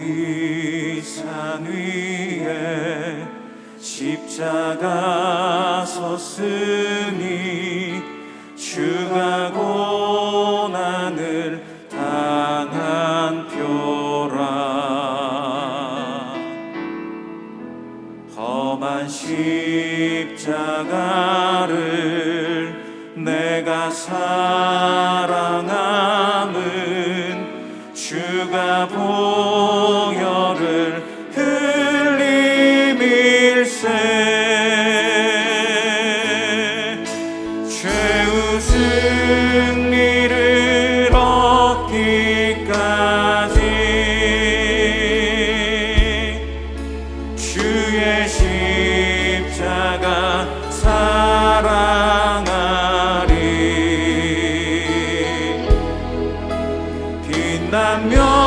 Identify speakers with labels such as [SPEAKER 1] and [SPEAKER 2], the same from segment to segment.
[SPEAKER 1] 갈보리 산 위에 십자가 섰으니 주가 고난을 당한 표라. 험한 십자가를 내가 사랑함은 주가 보혈을 흘림일세. 죄의 승리를 얻기까지 주의 십자가 사랑하리. 빛나며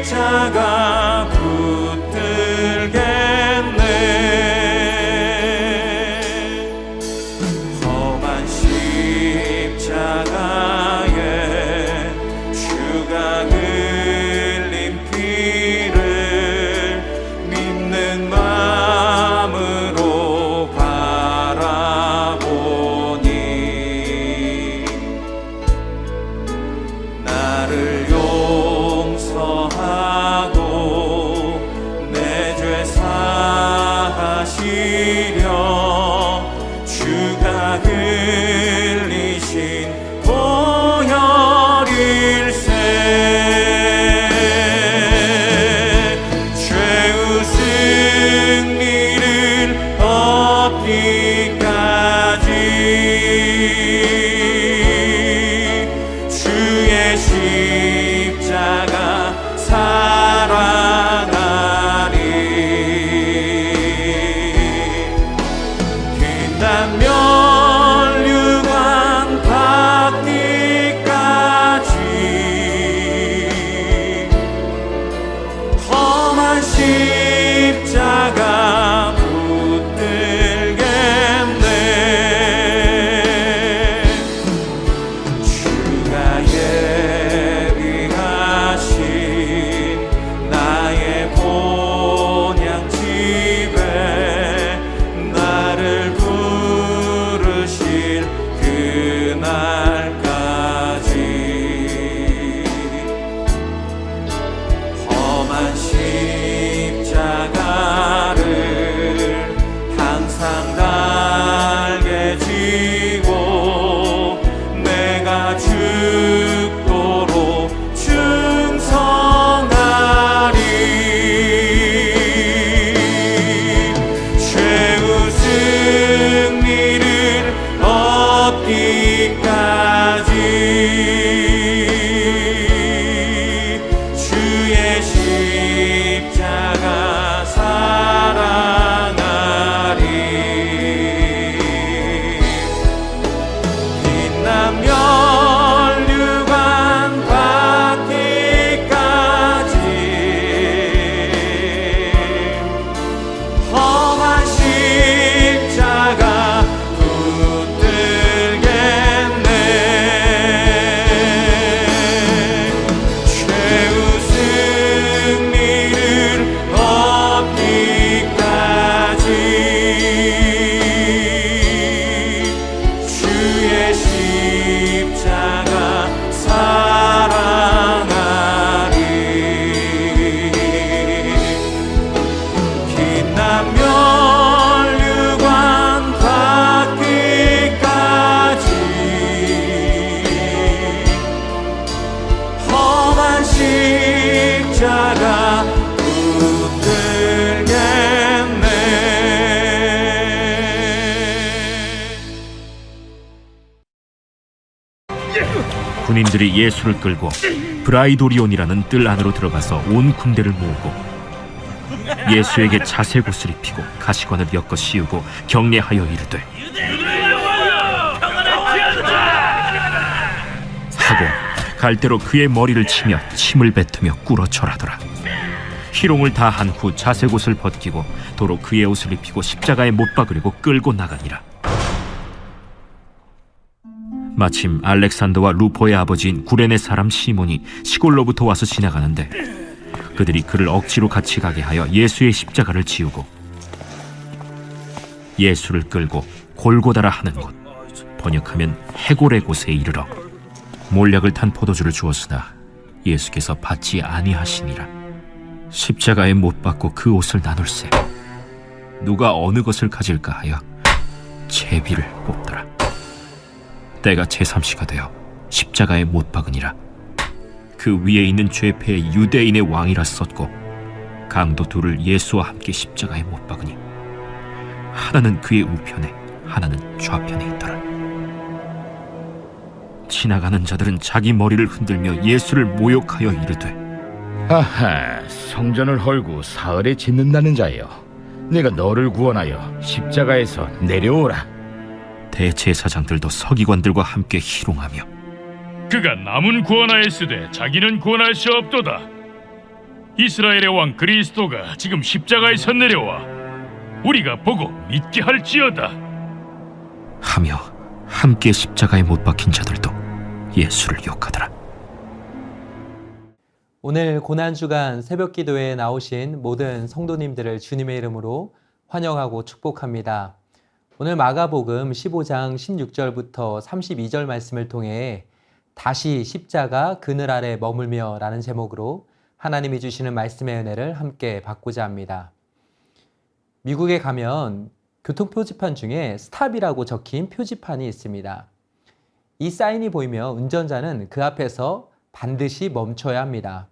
[SPEAKER 1] 십자가 붙들겠네. 험한 십자가에 주가 흘린 피를 믿는 마음으로 바라보니 나를 용서하고 내 죄 사하시려 주가 흘리신 보혈일세. 죄의 승리를 얻기까지 주의 십자가 사랑하리. 빛나며 멸류관 받기까지 험한 십자가 붙들겠네. 주가 예비하신 나의 본향집에 나를 부르실 그날까지 험한 십자가를 항상 달게 지고 내가 죽도록 충성하리. 죄의 승리를 얻기까지 주의 십자가 사랑하리. 빛나며 멸류관 받기까지 험한 십자가 붙들겠네. 죄의 승리를 얻기까지 주의 십자가 사랑하리. 빛나며 멸류관 받기까지 험한 십자가 붙들겠네.
[SPEAKER 2] 군인들이 예수를 끌고 브라이도리온이라는 뜰 안으로 들어가서 온 군대를 모으고 예수에게 자색옷을 입히고 가시관을 엮어 씌우고 경례하여 이르되 하고 갈대로 그의 머리를 치며 침을 뱉으며 꿇어 절하더라. 희롱을 다 한 후 자색 옷을 벗기고 도로 그의 옷을 입히고 십자가에 못 박으려고 끌고 나가니라. 마침 알렉산더와 루포의 아버지인 구레네 사람 시몬이 시골로부터 와서 지나가는데 그들이 그를 억지로 같이 가게 하여 예수의 십자가를 지우고 예수를 끌고 골고다라 하는 곳, 번역하면 해골의 곳에 이르러 몰약을 탄 포도주를 주었으나 예수께서 받지 아니하시니라. 십자가에 못 박고 그 옷을 나눌세 누가 어느 것을 가질까 하여 제비를 뽑더라. 때가 제3시가 되어 십자가에 못 박으니라. 그 위에 있는 죄패의 유대인의 왕이라 썼고 강도 둘을 예수와 함께 십자가에 못 박으니 하나는 그의 우편에 하나는 좌편에 있더라. 지나가는 자들은 자기 머리를 흔들며 예수를 모욕하여 이르되
[SPEAKER 3] 아하, 성전을 헐고 사흘에 짓는다는 자여, 내가 너를 구원하여 십자가에서 내려오라.
[SPEAKER 2] 대제사장들도 서기관들과 함께 희롱하며
[SPEAKER 4] 그가 남은 구원하였으되 자기는 구원할 수 없도다. 이스라엘의 왕 그리스도가 지금 십자가에서 내려와 우리가 보고 믿게 할지어다
[SPEAKER 2] 하며 함께 십자가에 못 박힌 자들도 예수를 욕하더라.
[SPEAKER 5] 오늘 고난주간 새벽기도에 나오신 모든 성도님들을 주님의 이름으로 환영하고 축복합니다. 오늘 마가복음 15장 16절부터 32절 말씀을 통해 다시 십자가 그늘 아래 머물며 라는 제목으로 하나님이 주시는 말씀의 은혜를 함께 받고자 합니다. 미국에 가면 교통표지판 중에 스탑이라고 적힌 표지판이 있습니다. 이 사인이 보이면 운전자는 그 앞에서 반드시 멈춰야 합니다.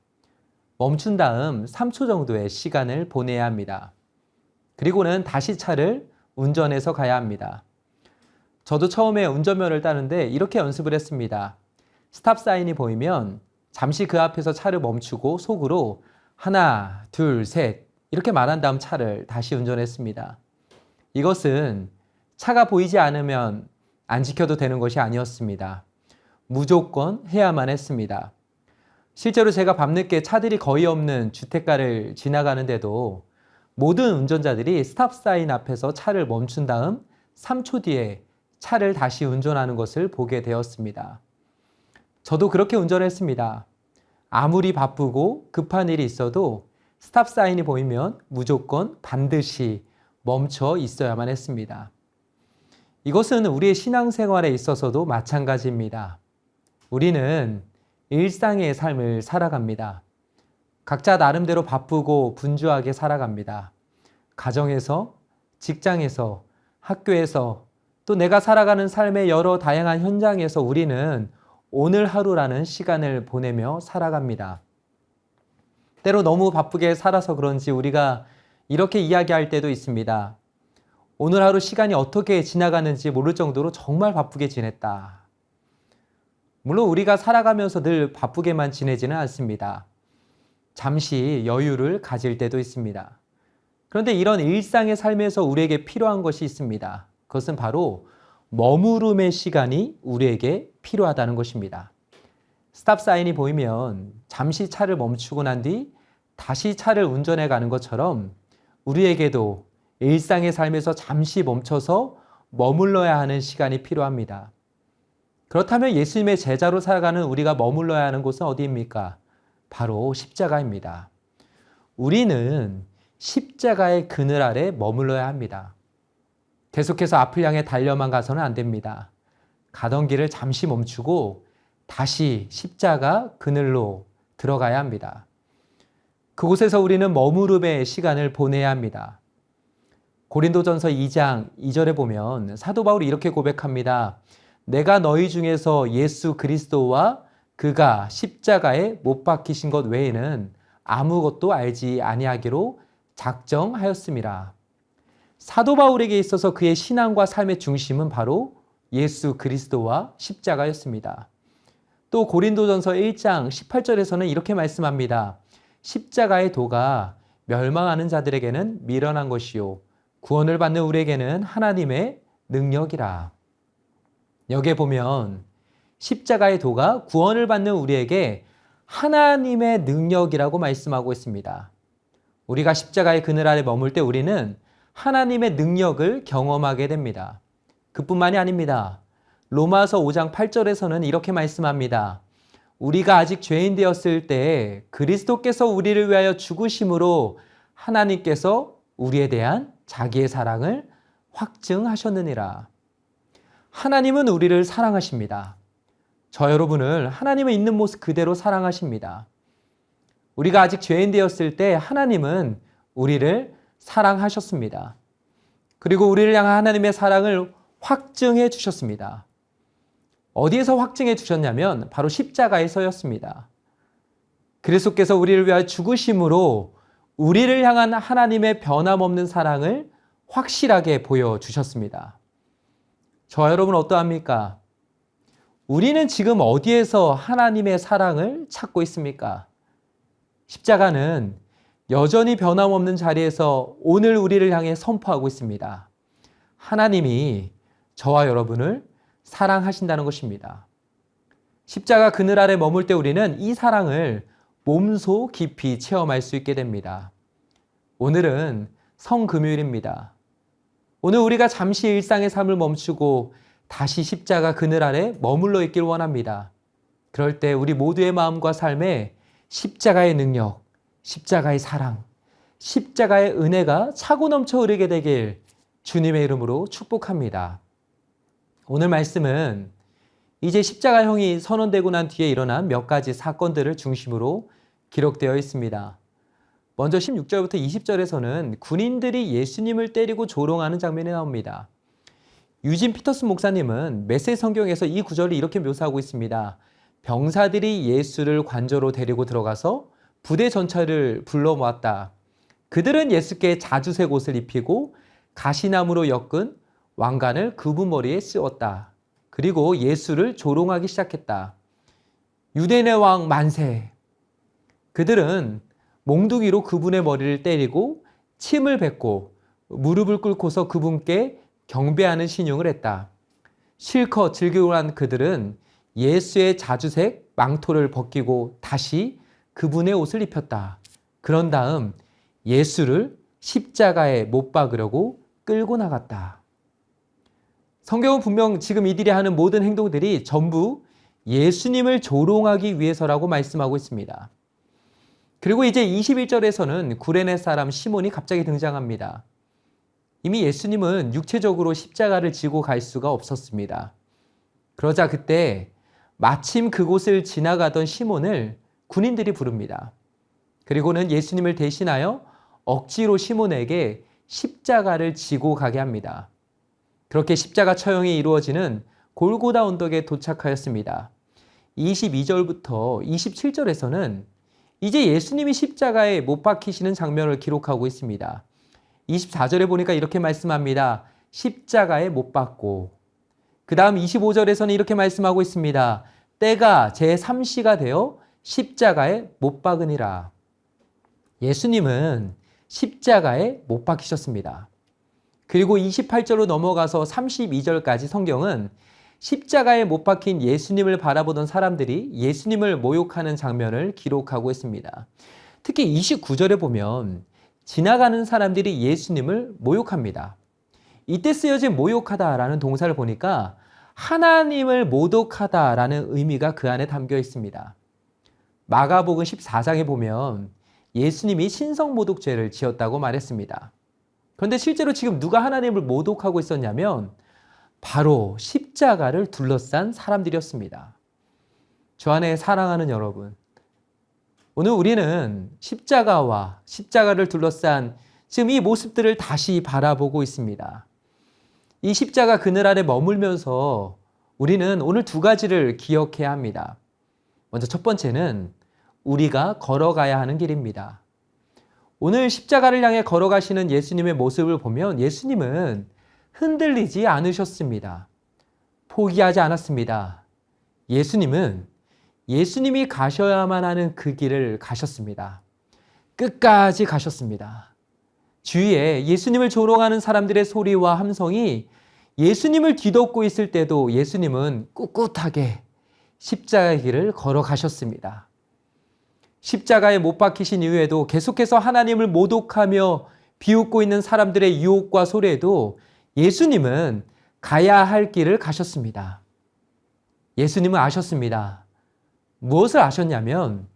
[SPEAKER 5] 멈춘 다음 3초 정도의 시간을 보내야 합니다. 그리고는 다시 차를 운전해서 가야 합니다. 저도 처음에 운전면허를 따는데 이렇게 연습을 했습니다. 스탑 사인이 보이면 잠시 그 앞에서 차를 멈추고 속으로 하나, 둘, 셋 이렇게 말한 다음 차를 다시 운전했습니다. 이것은 차가 보이지 않으면 안 지켜도 되는 것이 아니었습니다. 무조건 해야만 했습니다. 실제로 제가 밤늦게 차들이 거의 없는 주택가를 지나가는데도 모든 운전자들이 스탑 사인 앞에서 차를 멈춘 다음 3초 뒤에 차를 다시 운전하는 것을 보게 되었습니다. 저도 그렇게 운전했습니다. 아무리 바쁘고 급한 일이 있어도 스탑 사인이 보이면 무조건 반드시 멈춰 있어야만 했습니다. 이것은 우리의 신앙생활에 있어서도 마찬가지입니다. 우리는 일상의 삶을 살아갑니다. 각자 나름대로 바쁘고 분주하게 살아갑니다. 가정에서, 직장에서, 학교에서, 또 내가 살아가는 삶의 여러 다양한 현장에서 우리는 오늘 하루라는 시간을 보내며 살아갑니다. 때로 너무 바쁘게 살아서 그런지 우리가 이렇게 이야기할 때도 있습니다. 오늘 하루 시간이 어떻게 지나가는지 모를 정도로 정말 바쁘게 지냈다. 물론 우리가 살아가면서 늘 바쁘게만 지내지는 않습니다. 잠시 여유를 가질 때도 있습니다. 그런데 이런 일상의 삶에서 우리에게 필요한 것이 있습니다. 그것은 바로 머무름의 시간이 우리에게 필요하다는 것입니다. 스탑 사인이 보이면 잠시 차를 멈추고 난 뒤 다시 차를 운전해 가는 것처럼 우리에게도 일상의 삶에서 잠시 멈춰서 머물러야 하는 시간이 필요합니다. 그렇다면 예수님의 제자로 살아가는 우리가 머물러야 하는 곳은 어디입니까? 바로 십자가입니다. 우리는 십자가의 그늘 아래 머물러야 합니다. 계속해서 앞을 향해 달려만 가서는 안 됩니다. 가던 길을 잠시 멈추고 다시 십자가 그늘로 들어가야 합니다. 그곳에서 우리는 머무름의 시간을 보내야 합니다. 고린도전서 2장 2절에 보면 사도 바울이 이렇게 고백합니다. 내가 너희 중에서 예수 그리스도와 그가 십자가에 못 박히신 것 외에는 아무것도 알지 아니하기로 작정하였음이라. 사도 바울에게 있어서 그의 신앙과 삶의 중심은 바로 예수 그리스도와 십자가였습니다. 또 고린도전서 1장 18절에서는 이렇게 말씀합니다. 십자가의 도가 멸망하는 자들에게는 미련한 것이요 구원을 받는 우리에게는 하나님의 능력이라. 여기에 보면 십자가의 도가 구원을 받는 우리에게 하나님의 능력이라고 말씀하고 있습니다. 우리가 십자가의 그늘 아래 머물 때 우리는 하나님의 능력을 경험하게 됩니다. 그뿐만이 아닙니다. 로마서 5장 8절에서는 이렇게 말씀합니다. 우리가 아직 죄인 되었을 때 그리스도께서 우리를 위하여 죽으심으로 하나님께서 우리에 대한 자기의 사랑을 확증하셨느니라. 하나님은 우리를 사랑하십니다. 저 여러분을 하나님의 있는 모습 그대로 사랑하십니다. 우리가 아직 죄인 되었을 때 하나님은 우리를 사랑하셨습니다. 그리고 우리를 향한 하나님의 사랑을 확증해 주셨습니다. 어디에서 확증해 주셨냐면 바로 십자가에서였습니다. 그리스도께서 우리를 위하여 죽으심으로 우리를 향한 하나님의 변함없는 사랑을 확실하게 보여주셨습니다. 저와 여러분 어떠합니까? 우리는 지금 어디에서 하나님의 사랑을 찾고 있습니까? 십자가는 여전히 변함없는 자리에서 오늘 우리를 향해 선포하고 있습니다. 하나님이 저와 여러분을 사랑하신다는 것입니다. 십자가 그늘 아래 머물 때 우리는 이 사랑을 몸소 깊이 체험할 수 있게 됩니다. 오늘은 성금요일입니다. 오늘 우리가 잠시 일상의 삶을 멈추고 다시 십자가 그늘 아래 머물러 있길 원합니다. 그럴 때 우리 모두의 마음과 삶에 십자가의 능력, 십자가의 사랑, 십자가의 은혜가 차고 넘쳐 흐르게 되길 주님의 이름으로 축복합니다. 오늘 말씀은 이제 십자가형이 선언되고 난 뒤에 일어난 몇 가지 사건들을 중심으로 기록되어 있습니다. 먼저 16절부터 20절에서는 군인들이 예수님을 때리고 조롱하는 장면이 나옵니다. 유진 피터슨 목사님은 메시지 성경에서 이 구절을 이렇게 묘사하고 있습니다. 병사들이 예수를 관저로 데리고 들어가서 부대 전차를 불러 모았다. 그들은 예수께 자주색 옷을 입히고 가시나무로 엮은 왕관을 그분 머리에 씌웠다. 그리고 예수를 조롱하기 시작했다. 유대인의 왕 만세. 그들은 몽둥이로 그분의 머리를 때리고 침을 뱉고 무릎을 꿇고서 그분께 경배하는 신용을 했다. 실컷 즐기고 난 그들은 예수의 자주색 망토를 벗기고 다시 그분의 옷을 입혔다. 그런 다음 예수를 십자가에 못 박으려고 끌고 나갔다. 성경은 분명 지금 이들이 하는 모든 행동들이 전부 예수님을 조롱하기 위해서라고 말씀하고 있습니다. 그리고 이제 21절에서는 구레네 사람 시몬이 갑자기 등장합니다. 이미 예수님은 육체적으로 십자가를 지고 갈 수가 없었습니다. 그러자 그때 마침 그곳을 지나가던 시몬을 군인들이 부릅니다. 그리고는 예수님을 대신하여 억지로 시몬에게 십자가를 지고 가게 합니다. 그렇게 십자가 처형이 이루어지는 골고다 언덕에 도착하였습니다. 22절부터 27절에서는 이제 예수님이 십자가에 못 박히시는 장면을 기록하고 있습니다. 24절에 보니까 이렇게 말씀합니다. 십자가에 못 박고. 그 다음 25절에서는 이렇게 말씀하고 있습니다. 때가 제3시가 되어 십자가에 못 박으니라. 예수님은 십자가에 못 박히셨습니다. 그리고 28절로 넘어가서 32절까지 성경은 십자가에 못 박힌 예수님을 바라보던 사람들이 예수님을 모욕하는 장면을 기록하고 있습니다. 특히 29절에 보면 지나가는 사람들이 예수님을 모욕합니다. 이때 쓰여진 모욕하다라는 동사를 보니까 하나님을 모독하다라는 의미가 그 안에 담겨 있습니다. 마가복음 14장에 보면 예수님이 신성모독죄를 지었다고 말했습니다. 그런데 실제로 지금 누가 하나님을 모독하고 있었냐면 바로 십자가를 둘러싼 사람들이었습니다. 저 안에 사랑하는 여러분, 오늘 우리는 십자가와 십자가를 둘러싼 지금 이 모습들을 다시 바라보고 있습니다. 이 십자가 그늘 아래 머물면서 우리는 오늘 두 가지를 기억해야 합니다. 먼저 첫 번째는 우리가 걸어가야 하는 길입니다. 오늘 십자가를 향해 걸어가시는 예수님의 모습을 보면 예수님은 흔들리지 않으셨습니다. 포기하지 않았습니다. 예수님은 예수님이 가셔야만 하는 그 길을 가셨습니다. 끝까지 가셨습니다. 주위에 예수님을 조롱하는 사람들의 소리와 함성이 예수님을 뒤덮고 있을 때도 예수님은 꿋꿋하게 십자가의 길을 걸어가셨습니다. 십자가에 못 박히신 이후에도 계속해서 하나님을 모독하며 비웃고 있는 사람들의 유혹과 소리에도 예수님은 가야 할 길을 가셨습니다. 예수님은 아셨습니다. 무엇을 아셨냐면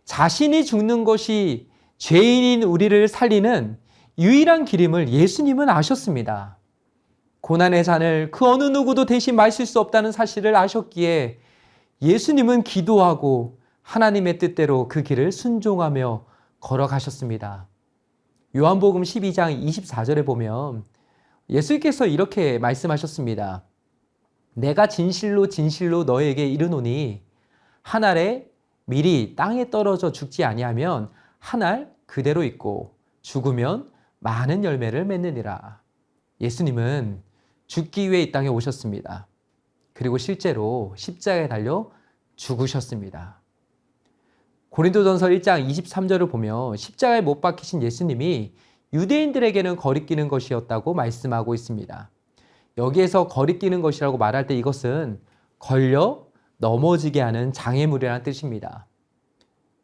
[SPEAKER 5] 자신이 죽는 것이 죄인인 우리를 살리는 유일한 길임을 예수님은 아셨습니다. 고난의 잔을 그 어느 누구도 대신 마실 수 없다는 사실을 아셨기에 예수님은 기도하고 하나님의 뜻대로 그 길을 순종하며 걸어가셨습니다. 요한복음 12장 24절에 보면 예수께서 이렇게 말씀하셨습니다. 내가 진실로 진실로 너에게 이르노니 한 알에 밀이 땅에 떨어져 죽지 아니하면 한 알 그대로 있고 죽으면 많은 열매를 맺느니라. 예수님은 죽기 위해 이 땅에 오셨습니다. 그리고 실제로 십자가에 달려 죽으셨습니다. 고린도전서 1장 23절을 보면 십자가에 못 박히신 예수님이 유대인들에게는 거리끼는 것이었다고 말씀하고 있습니다. 여기에서 거리끼는 것이라고 말할 때 이것은 걸려 넘어지게 하는 장애물이라는 뜻입니다.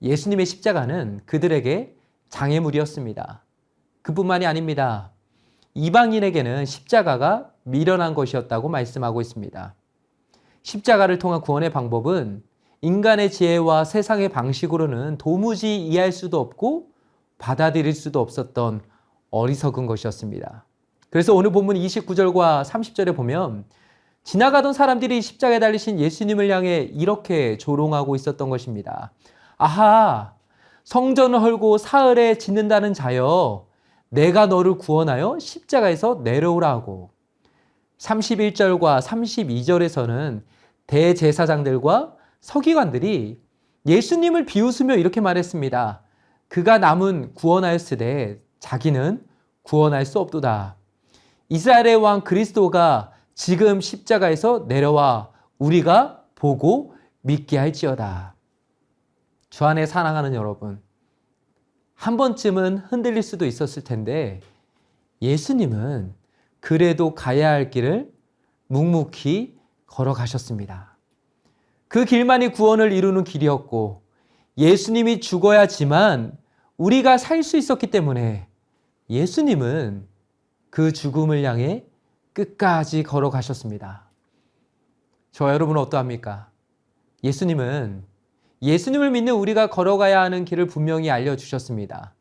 [SPEAKER 5] 예수님의 십자가는 그들에게 장애물이었습니다. 그뿐만이 아닙니다. 이방인에게는 십자가가 미련한 것이었다고 말씀하고 있습니다. 십자가를 통한 구원의 방법은 인간의 지혜와 세상의 방식으로는 도무지 이해할 수도 없고 받아들일 수도 없었던 어리석은 것이었습니다. 그래서 오늘 본문 29절과 30절에 보면 지나가던 사람들이 십자가에 달리신 예수님을 향해 이렇게 조롱하고 있었던 것입니다. 아하, 성전을 헐고 사흘에 짓는다는 자여, 내가 너를 구원하여 십자가에서 내려오라고. 31절과 32절에서는 대제사장들과 서기관들이 예수님을 비웃으며 이렇게 말했습니다. 그가 남은 구원하였으되 자기는 구원할 수 없도다. 이스라엘의 왕 그리스도가 지금 십자가에서 내려와 우리가 보고 믿게 할지어다. 주 안에 사랑하는 여러분, 한 번쯤은 흔들릴 수도 있었을 텐데 예수님은 그래도 가야 할 길을 묵묵히 걸어가셨습니다. 그 길만이 구원을 이루는 길이었고 예수님이 죽어야지만 우리가 살 수 있었기 때문에 예수님은 그 죽음을 향해 끝까지 걸어가셨습니다. 저와 여러분은 어떠합니까? 예수님을 믿는 우리가 걸어가야 하는 길을 분명히 알려주셨습니다.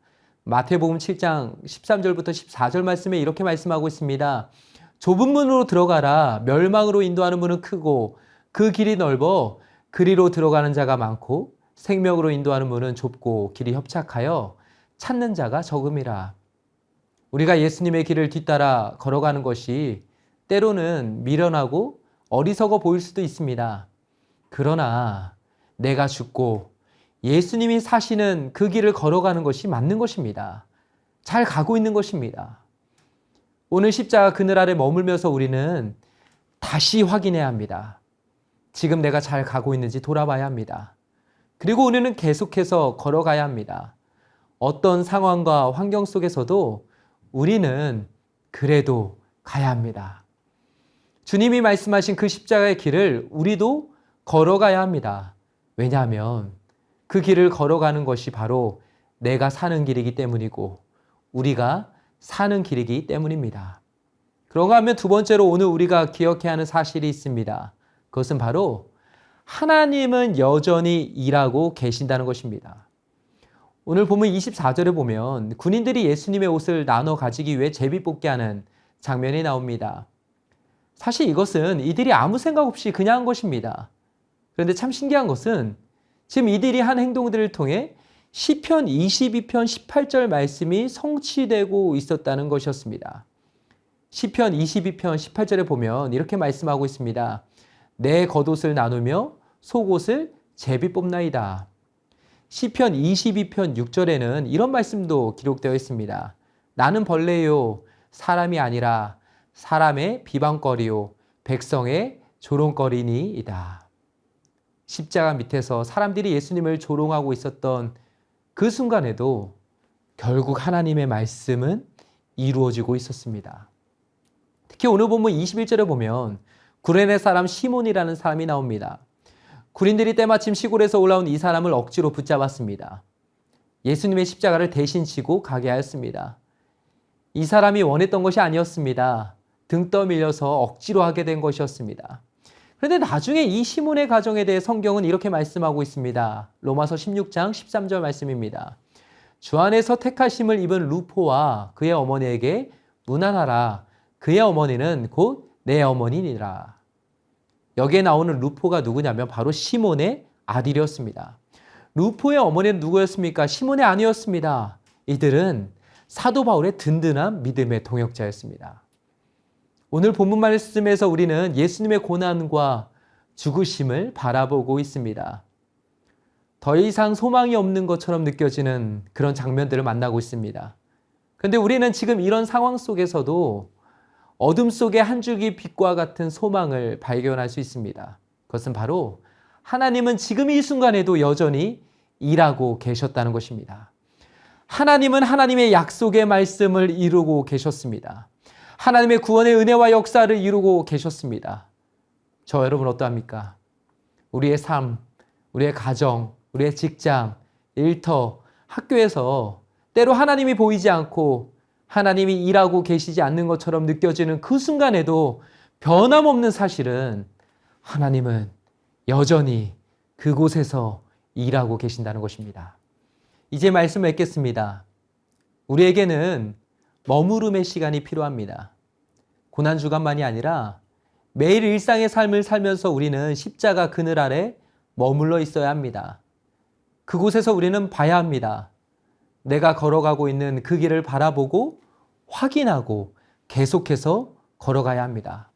[SPEAKER 5] 마태복음 7장 13절부터 14절 말씀에 이렇게 말씀하고 있습니다. 좁은 문으로 들어가라. 멸망으로 인도하는 문은 크고 그 길이 넓어 그리로 들어가는 자가 많고 생명으로 인도하는 문은 좁고 길이 협착하여 찾는 자가 적음이라. 우리가 예수님의 길을 뒤따라 걸어가는 것이 때로는 미련하고 어리석어 보일 수도 있습니다. 그러나 내가 죽고 예수님이 사시는 그 길을 걸어가는 것이 맞는 것입니다. 잘 가고 있는 것입니다. 오늘 십자가 그늘 아래 머물면서 우리는 다시 확인해야 합니다. 지금 내가 잘 가고 있는지 돌아봐야 합니다. 그리고 우리는 계속해서 걸어가야 합니다. 어떤 상황과 환경 속에서도 우리는 그래도 가야 합니다. 주님이 말씀하신 그 십자가의 길을 우리도 걸어가야 합니다. 왜냐하면 그 길을 걸어가는 것이 바로 내가 사는 길이기 때문이고 우리가 사는 길이기 때문입니다. 그런가 하면 두 번째로 오늘 우리가 기억해야 하는 사실이 있습니다. 그것은 바로 하나님은 여전히 일하고 계신다는 것입니다. 오늘 보면 24절에 보면 군인들이 예수님의 옷을 나눠 가지기 위해 제비뽑기 하는 장면이 나옵니다. 사실 이것은 이들이 아무 생각 없이 그냥 한 것입니다. 그런데 참 신기한 것은 지금 이들이 한 행동들을 통해 시편 22편 18절 말씀이 성취되고 있었다는 것이었습니다. 시편 22편 18절에 보면 이렇게 말씀하고 있습니다. 내 겉옷을 나누며 속옷을 제비 뽑나이다. 시편 22편 6절에는 이런 말씀도 기록되어 있습니다. 나는 벌레요 사람이 아니라 사람의 비방거리요 백성의 조롱거리니이다. 십자가 밑에서 사람들이 예수님을 조롱하고 있었던 그 순간에도 결국 하나님의 말씀은 이루어지고 있었습니다. 특히 오늘 본문 21절에 보면 구레네 사람 시몬이라는 사람이 나옵니다. 군인들이 때마침 시골에서 올라온 이 사람을 억지로 붙잡았습니다. 예수님의 십자가를 대신 지고 가게 하였습니다. 이 사람이 원했던 것이 아니었습니다. 등 떠밀려서 억지로 하게 된 것이었습니다. 그런데 나중에 이 시몬의 가정에 대해 성경은 이렇게 말씀하고 있습니다. 로마서 16장 13절 말씀입니다. 주 안에서 택하심을 입은 루포와 그의 어머니에게 문안하라. 그의 어머니는 곧 내 어머니니라. 여기에 나오는 루포가 누구냐면 바로 시몬의 아들이었습니다. 루포의 어머니는 누구였습니까? 시몬이 아니었습니다. 이들은 사도 바울의 든든한 믿음의 동역자였습니다. 오늘 본문 말씀에서 우리는 예수님의 고난과 죽으심을 바라보고 있습니다. 더 이상 소망이 없는 것처럼 느껴지는 그런 장면들을 만나고 있습니다. 그런데 우리는 지금 이런 상황 속에서도 어둠 속에 한 줄기 빛과 같은 소망을 발견할 수 있습니다. 그것은 바로 하나님은 지금 이 순간에도 여전히 일하고 계셨다는 것입니다. 하나님은 하나님의 약속의 말씀을 이루고 계셨습니다. 하나님의 구원의 은혜와 역사를 이루고 계셨습니다. 저 여러분 어떠합니까? 우리의 삶, 우리의 가정, 우리의 직장, 일터, 학교에서 때로 하나님이 보이지 않고 하나님이 일하고 계시지 않는 것처럼 느껴지는 그 순간에도 변함없는 사실은 하나님은 여전히 그곳에서 일하고 계신다는 것입니다. 이제 말씀을 맺겠습니다. 우리에게는 머무름의 시간이 필요합니다. 고난주간만이 아니라 매일 일상의 삶을 살면서 우리는 십자가 그늘 아래 머물러 있어야 합니다. 그곳에서 우리는 봐야 합니다. 내가 걸어가고 있는 그 길을 바라보고 확인하고 계속해서 걸어가야 합니다.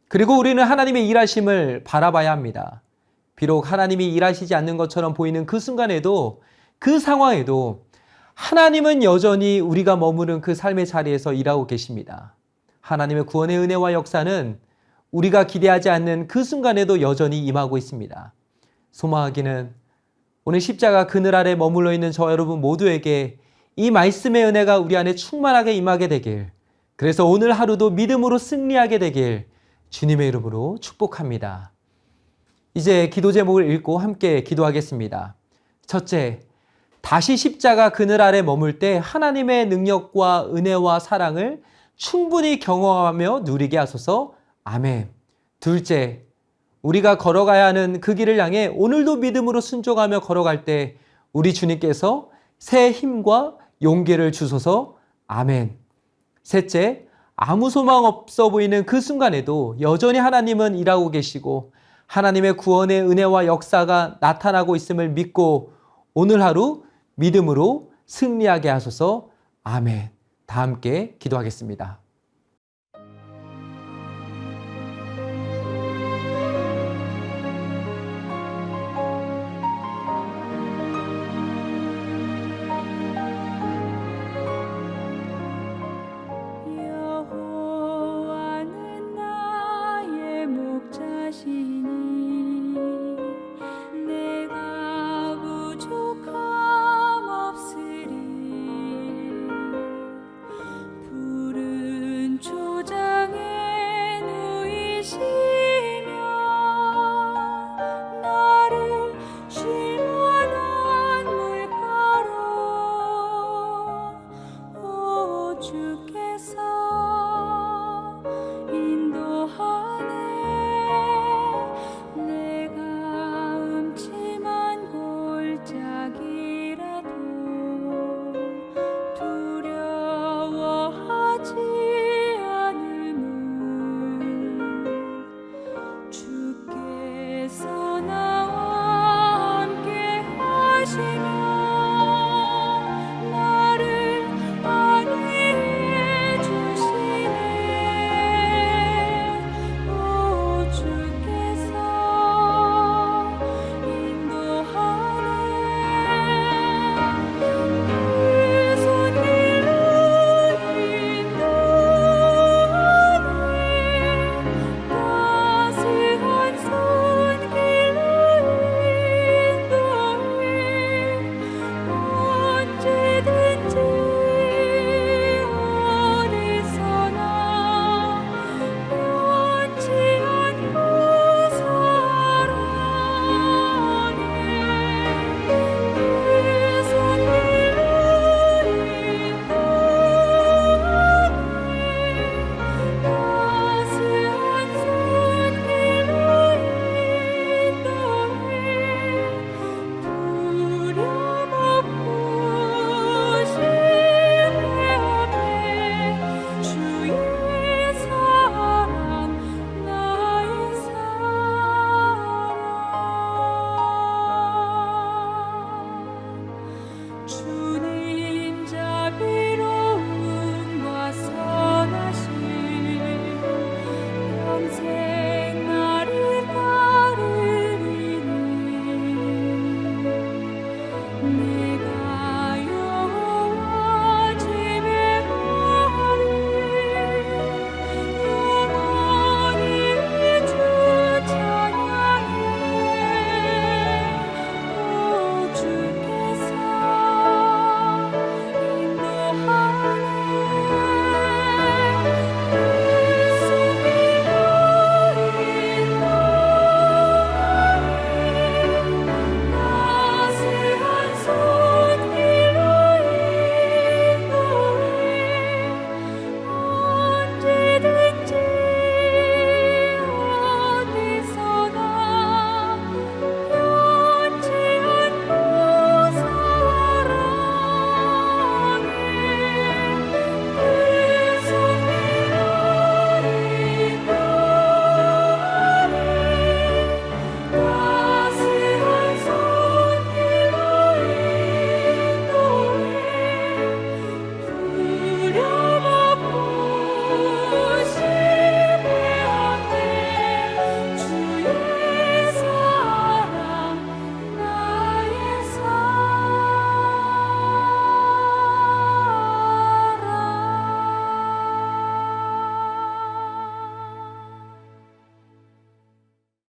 [SPEAKER 5] 그리고 우리는 하나님의 일하심을 바라봐야 합니다. 비록 하나님이 일하시지 않는 것처럼 보이는 그 순간에도 그 상황에도 하나님은 여전히 우리가 머무는 그 삶의 자리에서 일하고 계십니다. 하나님의 구원의 은혜와 역사는 우리가 기대하지 않는 그 순간에도 여전히 임하고 있습니다. 소망하기는 오늘 십자가 그늘 아래 머물러 있는 저 여러분 모두에게 이 말씀의 은혜가 우리 안에 충만하게 임하게 되길, 그래서 오늘 하루도 믿음으로 승리하게 되길 주님의 이름으로 축복합니다. 이제 기도 제목을 읽고 함께 기도하겠습니다. 첫째, 다시 십자가 그늘 아래 머물 때 하나님의 능력과 은혜와 사랑을 충분히 경험하며 누리게 하소서. 아멘. 둘째, 우리가 걸어가야 하는 그 길을 향해 오늘도 믿음으로 순종하며 걸어갈 때 우리 주님께서 새 힘과 용기를 주소서. 아멘. 셋째, 아무 소망 없어 보이는 그 순간에도 여전히 하나님은 일하고 계시고 하나님의 구원의 은혜와 역사가 나타나고 있음을 믿고 오늘 하루 믿음으로 승리하게 하소서. 아멘. 다 함께 기도하겠습니다.